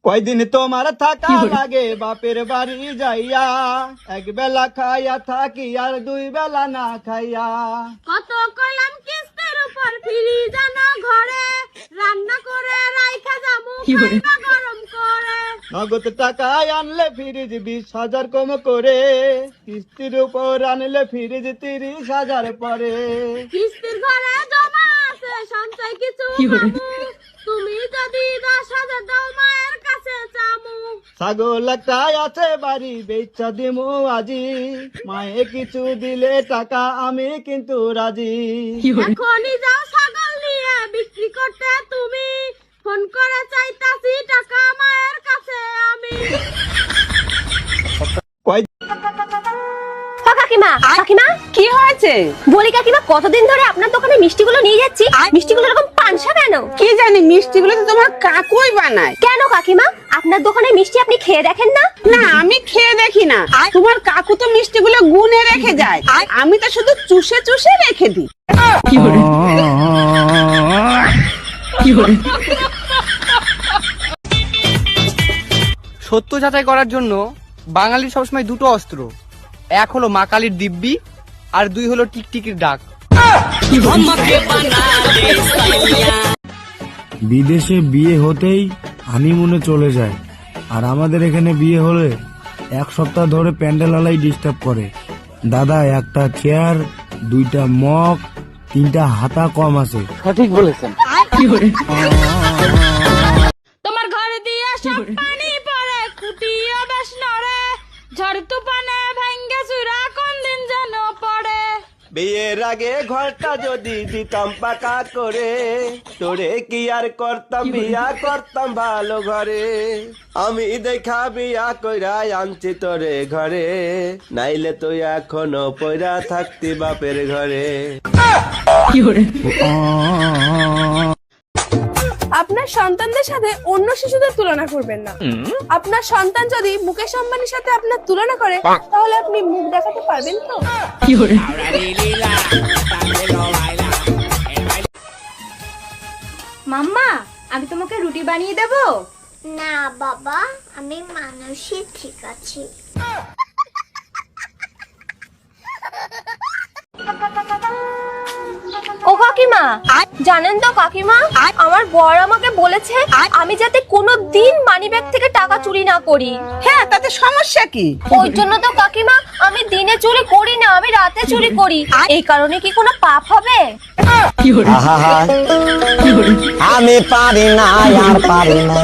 কয়দিন তোমার থাকা লাগে বাপের বাড়ি যাইয়া, এক বেলা খাইয়া থাকি আর দুই বেলা না খাইয়া। কত কইলাম কিস্তির উপর ফিরি জানো ঘরে, রান্না করে রাইখা যামু খাইবা গরম করে। নগদ টাকায় আনলে ফ্রিজ 20,000 কম করে, কিস্তির উপর আনলে ফ্রিজ 30,000 পরে। কিস্তির ঘরে জমা আছে সঞ্চয় কিছু মামু, তুমি যদি 10,000 দাও মায়ের কাছে চামু। ছাগল একটাই আছে বাড়ি বেচা দিমু আজি, মায়ে কিছু দিলে টাকা আমি কিন্তু রাজি। এখনই যাও ছাগল নিয়ে বিক্রি করতে তুমি, ফোন করে চাইতাছি টাকা মায়ের কাছে আমি। কাকিমা কাকিমা কি হয়েছে? বলি কাকিমা, কতদিন ধরে আপনার দোকানে মিষ্টিগুলো নিয়ে যাচ্ছি, মিষ্টিগুলো এরকম পানসা কেন? কি জানি, মিষ্টিগুলো তো তোমার কাকুই বানায়। কেন কাকিমা, আপনার দোকানে মিষ্টি আপনি খেয়ে দেখেন না? না, আমি খেয়ে দেখি না। তোমার কাকু তো মিষ্টিগুলো গুনে রেখে যায়, আমি তো শুধু চুষে চুষে রেখে দিই। সত্য যাচাই করার জন্য বাঙালির সবসময় দুটো অস্ত্র, এক হলো মা কালীর দিব্যি আর দুই হলো টিকটিকির ডাক। বিদেশে বিয়ে হতেই হানিমুনে চলে যায়, আর আমাদের এখানে বিয়ে হলে 1 সপ্তাহ ধরে প্যান্ডেলালাই ডিস্টার্ব করে। দাদা, একটা চেয়ার, 2টা মগ, 3টা হাতা কম আছে। সঠিক বলেছেন। তোমার ঘর দিয়ে সব পানি পড়ে, খুঁটিও বেশ নড়ে, ঝড় তুফানে ভাঙ্গে চুরা কোন দিন যেন পড়ে। বিয়ের আগে ঘরটা যদি দিতাম পাকা করে, তোরে কি আর করতাম, বিয়া করতাম ভালো ঘরে। আমি দেখা বিয়া কইরা আনছি তোরে ঘরে, নাইলে তুই এখনো পয়রা থাকতি বাপের ঘরে। আপনার সন্তানদের সাথে অন্য শিশুদের তুলনা করবেন না। আপনার সন্তান যদি মুকেশ আম্বানির সাথে আপনার তুলনা করে, তাহলে আপনি মুখ দেখাতে পারবেন তো? মাম্মা, আমি তোমাকে রুটি বানিয়ে দেবো? না বাবা, আমি মানুষই ঠিক আছি। ও কাকিমা, জানেন তো কাকিমা, আমার বর আমাকে বলেছে আমি যাতে কোনোদিন মানিব্যাগ থেকে টাকা চুরি না করি। হ্যাঁ, তাতে সমস্যা কি? ওই জন্য তো কাকিমা আমি দিনে চুরি করি না, আমি রাতে চুরি করি। এই কারণে কি কোনো পাপ হবে? আমি পারি না আর পারি না।